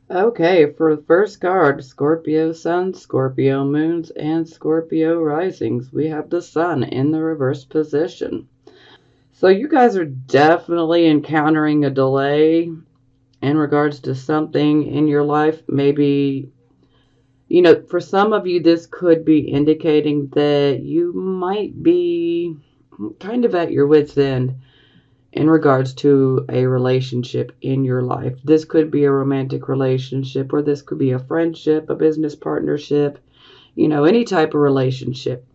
Okay, for the first card, Scorpio Sun, Scorpio Moons, and Scorpio Risings, we have the Sun in the reverse position. So you guys are definitely encountering a delay in regards to something in your life. Maybe, for some of you, this could be indicating that you might be kind of at your wit's end in regards to a relationship in your life. This could be a romantic relationship, or this could be a friendship, a business partnership, any type of relationship.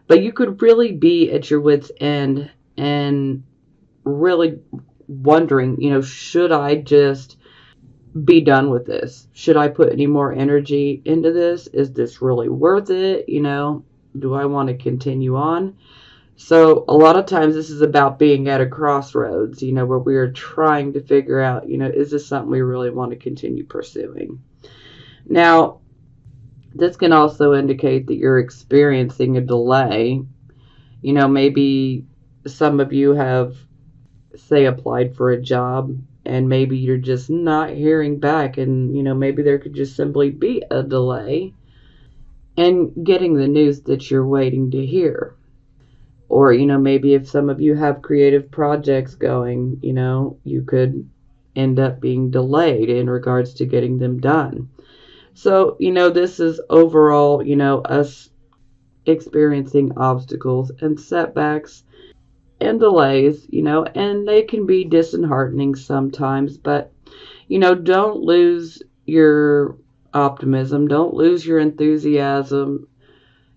But you could really be at your wit's end and really wondering, should I just be done with this? Should I put any more energy into this? Is this really worth it? Do I want to continue on? So a lot of times this is about being at a crossroads, where we are trying to figure out, is this something we really want to continue pursuing? Now, this can also indicate that you're experiencing a delay. Maybe some of you have, say, applied for a job and maybe you're just not hearing back, and, maybe there could just simply be a delay in getting the news that you're waiting to hear. Or, maybe if some of you have creative projects going, you could end up being delayed in regards to getting them done. So, this is overall, us experiencing obstacles and setbacks and delays, and they can be disheartening sometimes, but, don't lose your optimism, don't lose your enthusiasm,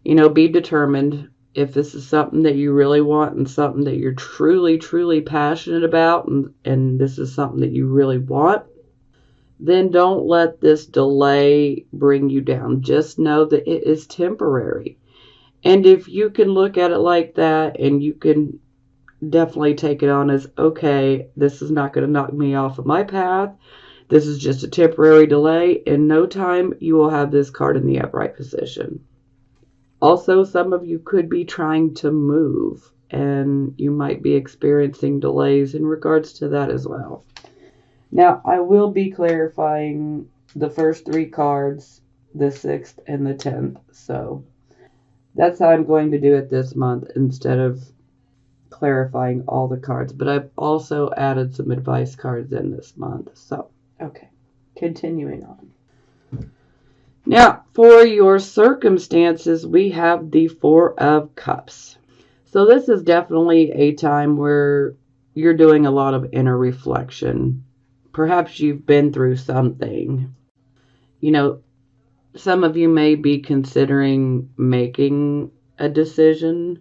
be determined. If this is something that you really want and something that you're truly, truly passionate about, and this is something that you really want, then don't let this delay bring you down. Just know that it is temporary. And if you can look at it like that, and you can definitely take it on as, okay, this is not going to knock me off of my path. This is just a temporary delay. In no time, you will have this card in the upright position. Also, some of you could be trying to move, and you might be experiencing delays in regards to that as well. Now, I will be clarifying the first three cards, the 6th and the 10th. So that's how I'm going to do it this month instead of clarifying all the cards. But I've also added some advice cards in this month. So, okay, continuing on. Now, for your circumstances, we have the Four of Cups. So this is definitely a time where you're doing a lot of inner reflection. Perhaps you've been through something. Some of you may be considering making a decision,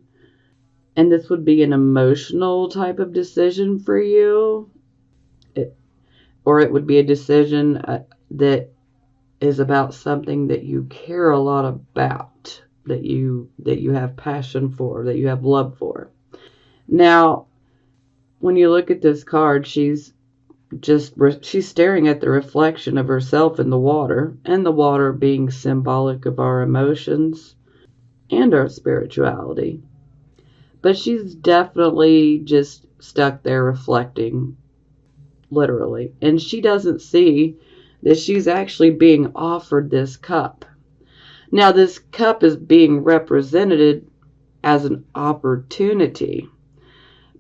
and this would be an emotional type of decision for you. Or it would be a decision that is about something that you care a lot about, that you have passion for, that you have love for. Now, when you look at this card, she's staring at the reflection of herself in the water, and the water being symbolic of our emotions and our spirituality. But she's definitely just stuck there reflecting, literally, and she doesn't see that she's actually being offered this cup. Now, this cup is being represented as an opportunity,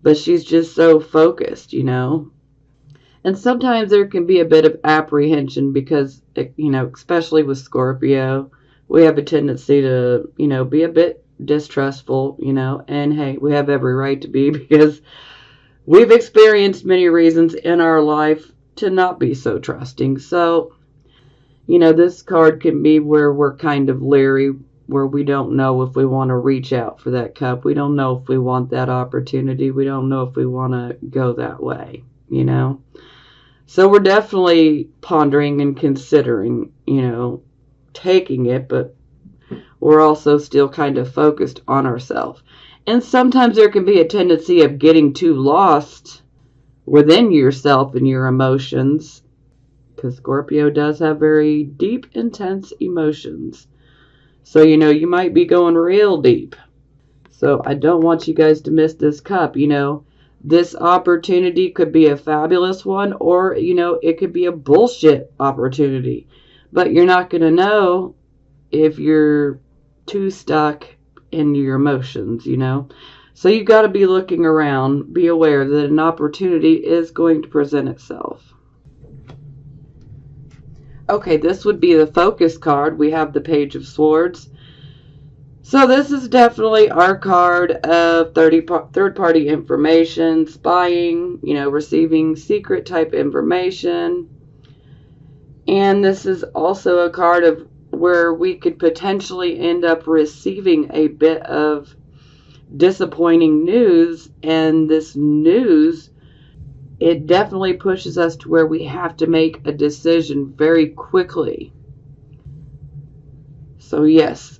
but she's just so focused, And sometimes there can be a bit of apprehension because, especially with Scorpio, we have a tendency to, be a bit distrustful, and hey, we have every right to be because we've experienced many reasons in our life to not be so trusting. So, this card can be where we're kind of leery, where we don't know if we want to reach out for that cup. We don't know if we want that opportunity. We don't know if we want to go that way, So we're definitely pondering and considering, taking it, but we're also still kind of focused on ourselves. And sometimes there can be a tendency of getting too lost within yourself and your emotions, because Scorpio does have very deep, intense emotions. So, you might be going real deep. So I don't want you guys to miss this cup. This opportunity could be a fabulous one, or, it could be a bullshit opportunity. But you're not going to know if you're too stuck in your emotions. So you got to be looking around, be aware that an opportunity is going to present itself. Okay, this would be the focus card. We have the Page of Swords. So this is definitely our card of third-party information, spying, receiving secret type information. And this is also a card of where we could potentially end up receiving a bit of disappointing news. And this news, it definitely pushes us to where we have to make a decision very quickly. So yes,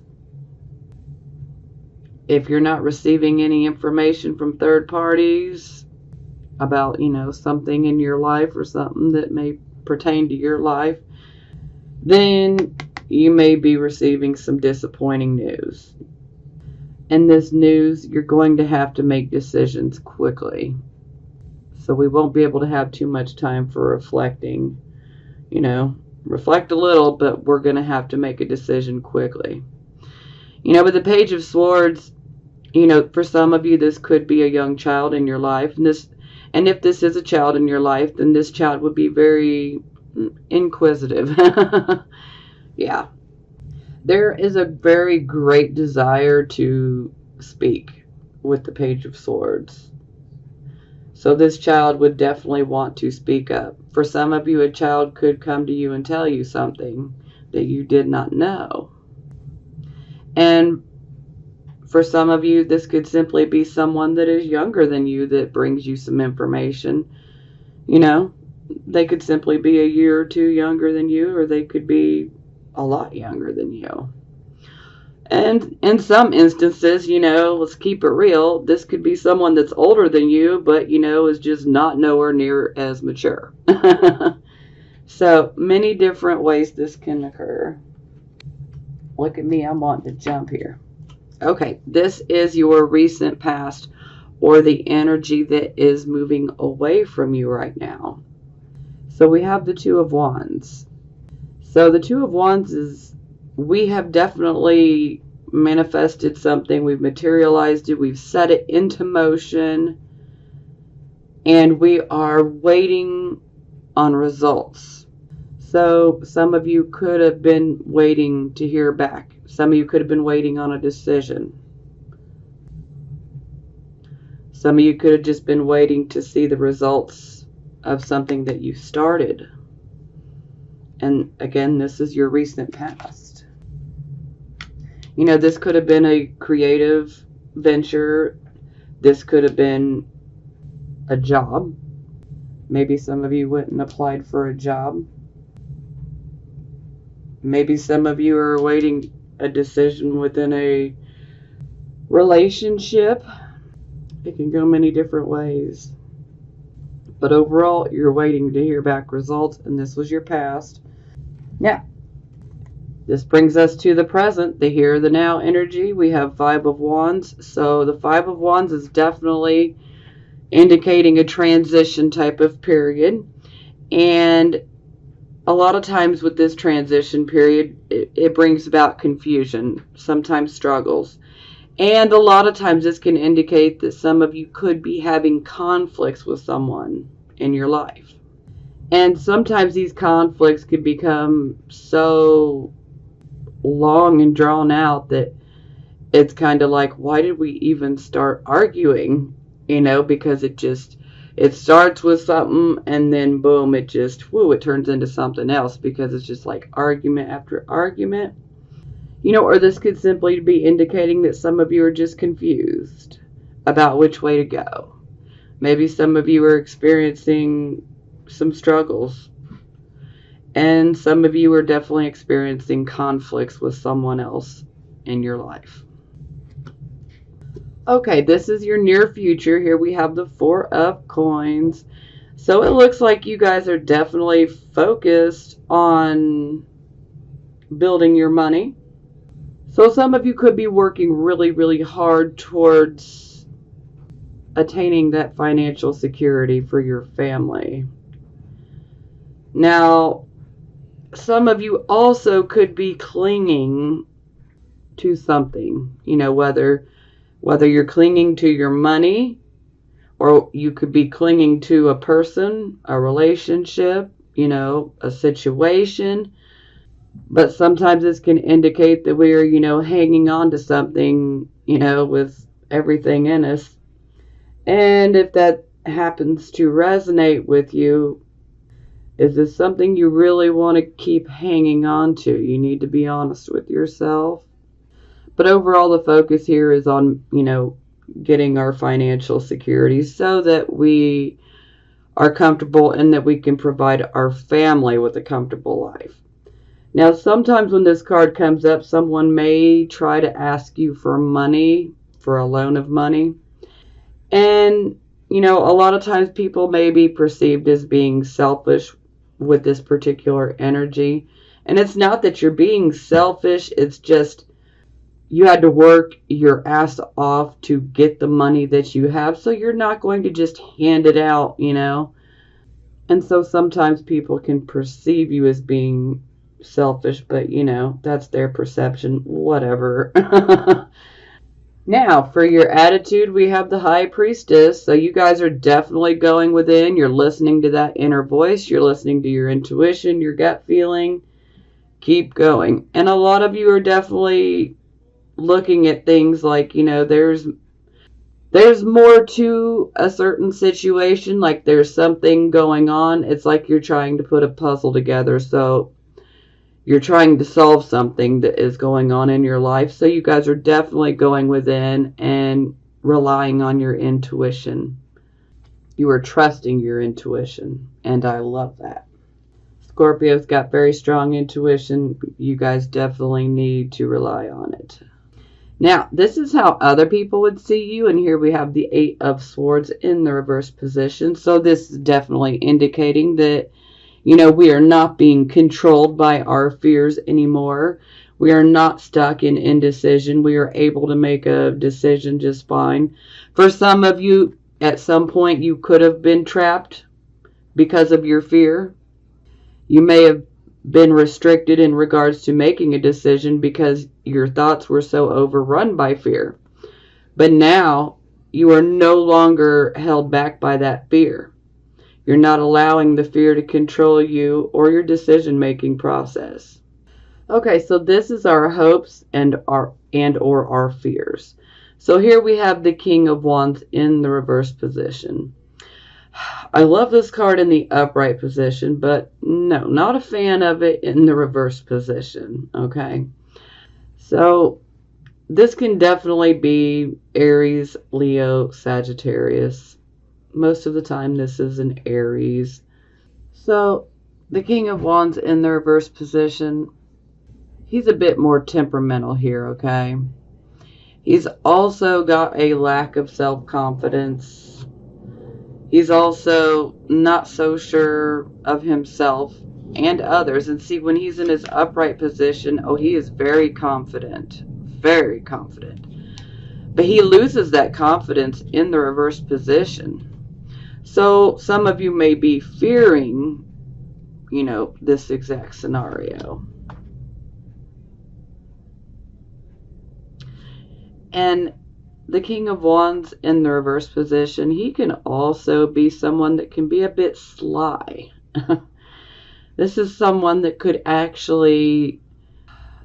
if you're not receiving any information from third parties about, something in your life or something that may pertain to your life, then you may be receiving some disappointing news. And this news, you're going to have to make decisions quickly. So we won't be able to have too much time for reflecting. Reflect a little, but we're going to have to make a decision quickly. With the Page of Swords, for some of you, this could be a young child in your life. And if this is a child in your life, then this child would be very inquisitive. Yeah. There is a very great desire to speak with the Page of Swords. So this child would definitely want to speak up. For some of you, a child could come to you and tell you something that you did not know. And for some of you, this could simply be someone that is younger than you that brings you some information. They could simply be a year or two younger than you, or they could be a lot younger than you. And in some instances, let's keep it real, this could be someone that's older than you, but, is just not nowhere near as mature. So many different ways this can occur. Look at me, I'm wanting to jump here. Okay, this is your recent past, or the energy that is moving away from you right now. So we have the Two of Wands. So the Two of Wands is, we have definitely manifested something. We've materialized it. We've set it into motion. And we are waiting on results. So some of you could have been waiting to hear back. Some of you could have been waiting on a decision. Some of you could have just been waiting to see the results of something that you started. And again, this is your recent past. This could have been a creative venture. This could have been a job. Maybe some of you went and applied for a job. Maybe some of you are awaiting a decision within a relationship. It can go many different ways. But overall, you're waiting to hear back results, and this was your past. Now, this brings us to the present, the here, the now energy. We have Five of Wands. So the Five of Wands is definitely indicating a transition type of period. And a lot of times with this transition period, it brings about confusion, sometimes struggles. And a lot of times this can indicate that some of you could be having conflicts with someone in your life. And sometimes these conflicts could become so long and drawn out that it's kind of like, why did we even start arguing? Because it starts with something and then boom, it turns into something else, because it's just like argument after argument. Or this could simply be indicating that some of you are just confused about which way to go. Maybe some of you are experiencing some struggles, and some of you are definitely experiencing conflicts with someone else in your life. Okay, this is your near future. Here we have the Four of Coins. So it looks like you guys are definitely focused on building your money. So some of you could be working really, really hard towards attaining that financial security for your family. Now, some of you also could be clinging to something, whether you're clinging to your money, or you could be clinging to a person, a relationship, a situation. But sometimes this can indicate that we are, hanging on to something, with everything in us. And if that happens to resonate with you, is this something you really want to keep hanging on to? You need to be honest with yourself. But overall, the focus here is on, getting our financial security so that we are comfortable and that we can provide our family with a comfortable life. Now, sometimes when this card comes up, someone may try to ask you for money, for a loan of money. And, a lot of times people may be perceived as being selfish with this particular energy. And it's not that you're being selfish, it's just you had to work your ass off to get the money that you have. So you're not going to just hand it out, And so sometimes people can perceive you as being selfish, but that's their perception, whatever. Now, for your attitude, we have the High Priestess. So you guys are definitely going within. You're listening to that inner voice. You're listening to your intuition, your gut feeling. Keep going. And a lot of you are definitely looking at things like, there's more to a certain situation. Like there's something going on. It's like you're trying to put a puzzle together. So you're trying to solve something that is going on in your life. So you guys are definitely going within and relying on your intuition. You are trusting your intuition, and I love that. Scorpio's got very strong intuition. You guys definitely need to rely on it. Now, this is how other people would see you, and here we have the Eight of Swords in the reverse position. So this is definitely indicating that we are not being controlled by our fears anymore. We are not stuck in indecision. We are able to make a decision just fine. For some of you, at some point, you could have been trapped because of your fear. You may have been restricted in regards to making a decision because your thoughts were so overrun by fear. But now, you are no longer held back by that fear. You're not allowing the fear to control you or your decision-making process. Okay, so this is our hopes and or our fears. So here we have the King of Wands in the reverse position. I love this card in the upright position, but no, not a fan of it in the reverse position, okay? So this can definitely be Aries, Leo, Sagittarius. Most of the time this is an Aries. So the King of Wands in the reverse position, he's a bit more temperamental here, okay? He's also got a lack of self-confidence. He's also not so sure of himself and others. And see, when he's in his upright position, he is very confident. Very confident. But he loses that confidence in the reverse position. So some of you may be fearing, this exact scenario. And the King of Wands in the reverse position, he can also be someone that can be a bit sly. This is someone that could actually,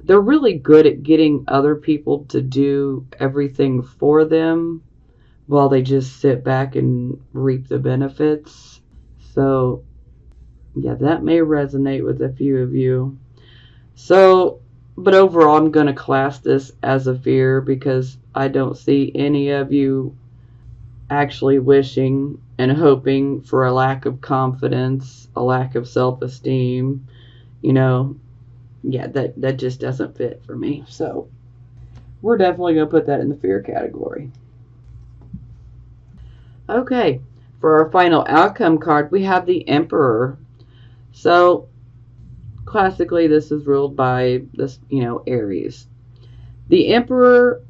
they're really good at getting other people to do everything for them while they just sit back and reap the benefits. So, yeah, that may resonate with a few of you. So, but overall, I'm going to class this as a fear because I don't see any of you actually wishing and hoping for a lack of confidence, a lack of self-esteem. Yeah, that just doesn't fit for me. So, we're definitely going to put that in the fear category. Okay, for our final outcome card, we have the Emperor. So, classically, this is ruled by this, Aries. The Emperor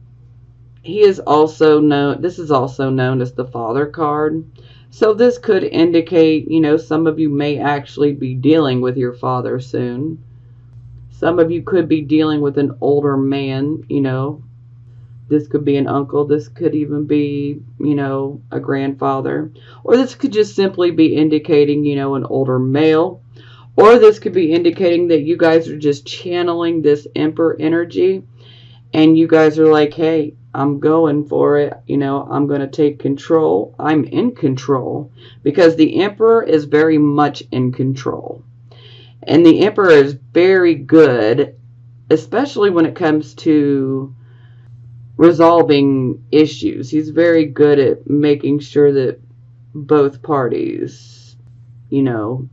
He is also known, this is also known as the Father card. So this could indicate, some of you may actually be dealing with your father soon. Some of you could be dealing with an older man. This could be an uncle. This could even be, a grandfather. Or this could just simply be indicating, an older male. Or this could be indicating that you guys are just channeling this Emperor energy. And you guys are like, hey, I'm going for it. I'm going to take control. I'm in control. Because the Emperor is very much in control. And the Emperor is very good, especially when it comes to resolving issues. He's very good at making sure that both parties, feel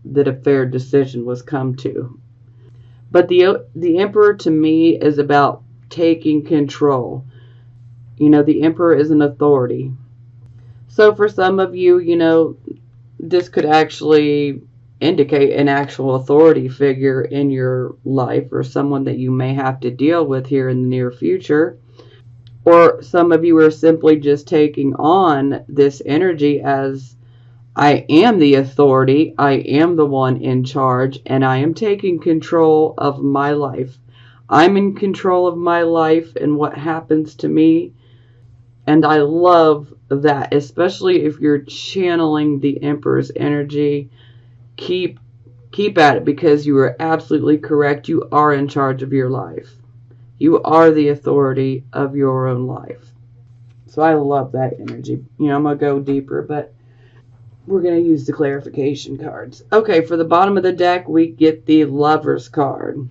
that a fair decision was come to. But the Emperor to me is about taking control. The Emperor is an authority. So for some of you, this could actually indicate an actual authority figure in your life, or someone that you may have to deal with here in the near future. Or some of you are simply just taking on this energy as, I am the authority, I am the one in charge, and I am taking control of my life. I'm in control of my life and what happens to me. And I love that, especially if you're channeling the Emperor's energy. Keep at it, because you are absolutely correct. You are in charge of your life. You are the authority of your own life. So I love that energy. I'm going to go deeper, but we're going to use the clarification cards. Okay, for the bottom of the deck, we get the Lover's card.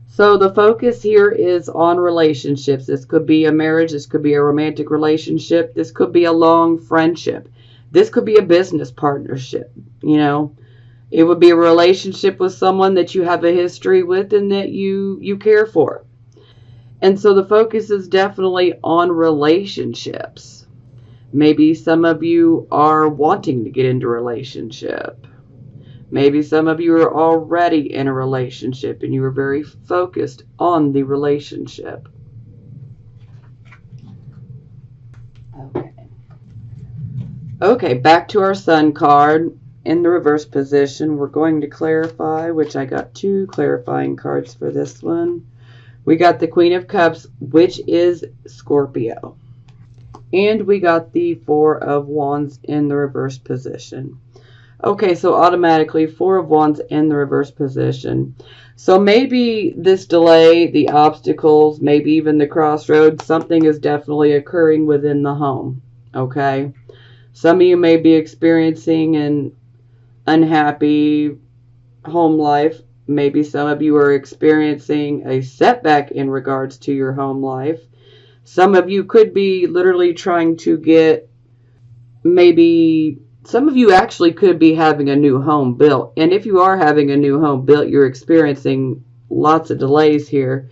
So the focus here is on relationships. This could be a marriage. This could be a romantic relationship. This could be a long friendship. This could be a business partnership. It would be a relationship with someone that you have a history with and that you care for. And so the focus is definitely on relationships. Maybe some of you are wanting to get into a relationship. Maybe some of you are already in a relationship and you are very focused on the relationship. Okay, back to our Sun card. In the reverse position, we're going to clarify, which I got 2 clarifying cards for this one. We got the Queen of Cups, which is Scorpio. And we got the 4 of Wands in the reverse position. Okay, so automatically 4 of Wands in the reverse position. So maybe this delay, the obstacles, maybe even the crossroads, something is definitely occurring within the home. Okay? Some of you may be experiencing an unhappy home life. Maybe some of you are experiencing a setback in regards to your home life. Some of you could be literally trying to get, maybe some of you actually could be having a new home built. And if you are having a new home built, you're experiencing lots of delays here.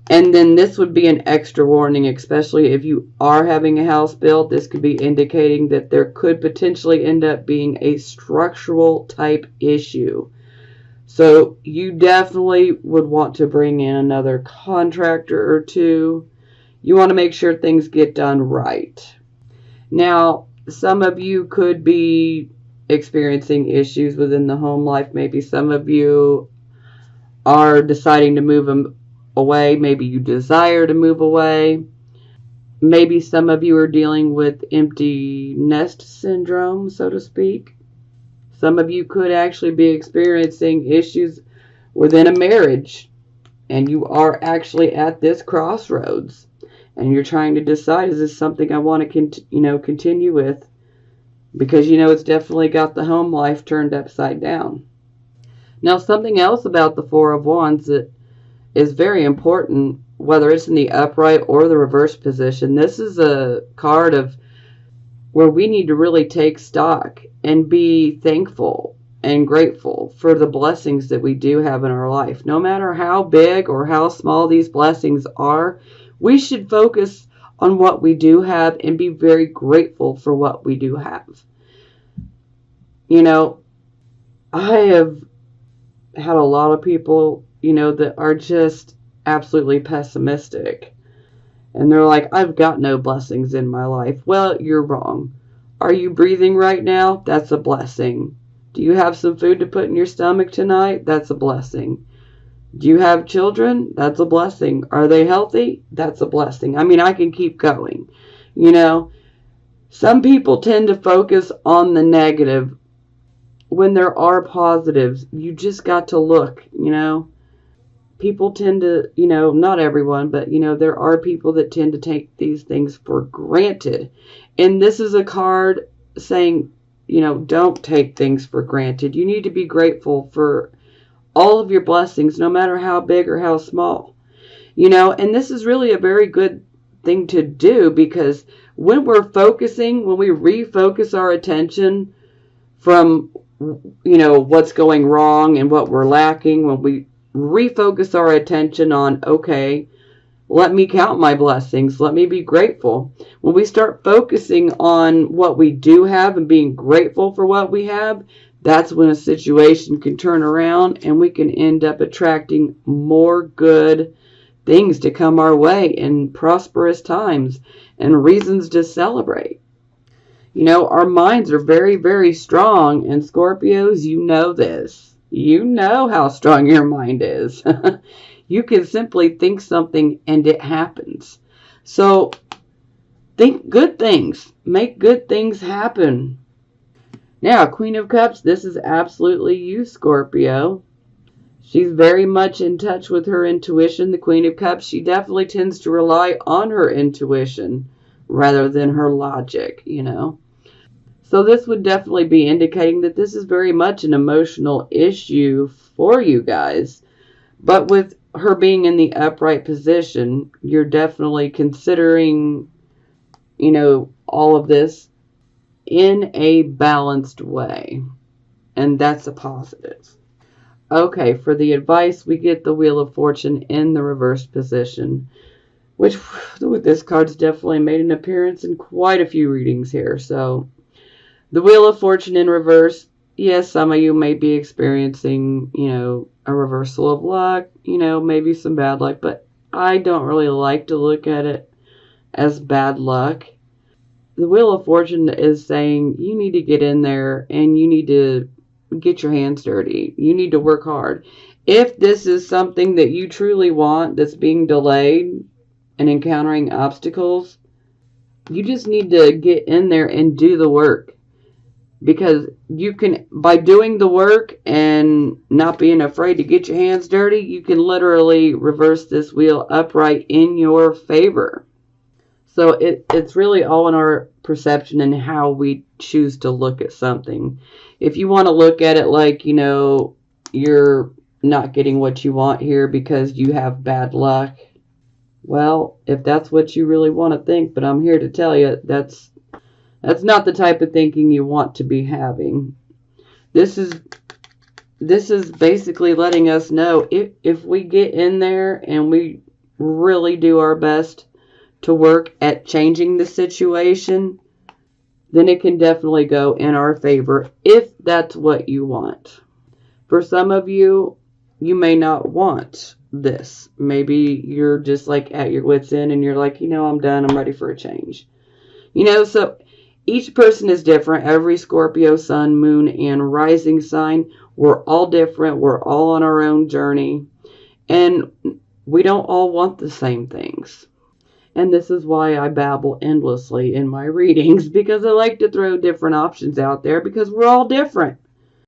And then this would be an extra warning, especially if you are having a house built. This could be indicating that there could potentially end up being a structural type issue. So you definitely would want to bring in another contractor or 2. You want to make sure things get done right. Now, some of you could be experiencing issues within the home life. Maybe some of you are deciding to move away. Maybe you desire to move away. Maybe some of you are dealing with empty nest syndrome, so to speak. Some of you could actually be experiencing issues within a marriage, and you are actually at this crossroads, and you're trying to decide, is this something I want to continue with? Because it's definitely got the home life turned upside down. Now, something else about the 4 of Wands that is very important, whether it's in the upright or the reverse position. This is a card of where we need to really take stock and be thankful and grateful for the blessings that we do have in our life. No matter how big or how small these blessings are, we should focus on what we do have and be very grateful for what we do have. I have had a lot of people, that are just absolutely pessimistic. And they're like, I've got no blessings in my life. Well, you're wrong. Are you breathing right now? That's a blessing. Do you have some food to put in your stomach tonight? That's a blessing. Do you have children? That's a blessing. Are they healthy? That's a blessing. I mean, I can keep going. You know, some people tend to focus on the negative when there are positives. You just got to look, you know. People tend to, you know, not everyone, but, you know, there are people that tend to take these things for granted. And this is a card saying, you know, don't take things for granted. You need to be grateful for all of your blessings, no matter how big or how small. You know, and this is really a very good thing to do, because when we're focusing, when we refocus our attention from, you know, what's going wrong and what we're lacking, when we refocus our attention on, okay, let me count my blessings, let me be grateful. When we start focusing on what we do have and being grateful for what we have, that's when a situation can turn around and we can end up attracting more good things to come our way in prosperous times and reasons to celebrate. You know, our minds are very, very strong, and Scorpios, you know this. You know how strong your mind is. You can simply think something and it happens. So think good things. Make good things happen. Now, Queen of Cups, this is absolutely you, Scorpio. She's very much in touch with her intuition. The Queen of Cups, she definitely tends to rely on her intuition rather than her logic, you know. So this would definitely be indicating that this is very much an emotional issue for you guys. But with her being in the upright position, you're definitely considering, you know, all of this in a balanced way. And that's a positive. Okay, for the advice, we get the Wheel of Fortune in the reversed position, which this card's definitely made an appearance in quite a few readings here. So the Wheel of Fortune in reverse, yes, some of you may be experiencing, you know, a reversal of luck, you know, maybe some bad luck, but I don't really like to look at it as bad luck. The Wheel of Fortune is saying you need to get in there and you need to get your hands dirty. You need to work hard. If this is something that you truly want that's being delayed and encountering obstacles, you just need to get in there and do the work. Because you can, by doing the work and not being afraid to get your hands dirty, you can literally reverse this wheel upright in your favor. So it's really all in our perception and how we choose to look at something. If you want to look at it like, you know, you're not getting what you want here because you have bad luck, well, if that's what you really want to think, but I'm here to tell you that's not the type of thinking you want to be having. This is basically letting us know if we get in there and we really do our best to work at changing the situation, then it can definitely go in our favor if that's what you want. For some of you, you may not want this. Maybe you're just like at your wit's end and you're like, you know, I'm done. I'm ready for a change. You know, so each person is different. Every Scorpio, sun, moon, and rising sign, we're all different. We're all on our own journey. And we don't all want the same things. And this is why I babble endlessly in my readings, because I like to throw different options out there because we're all different.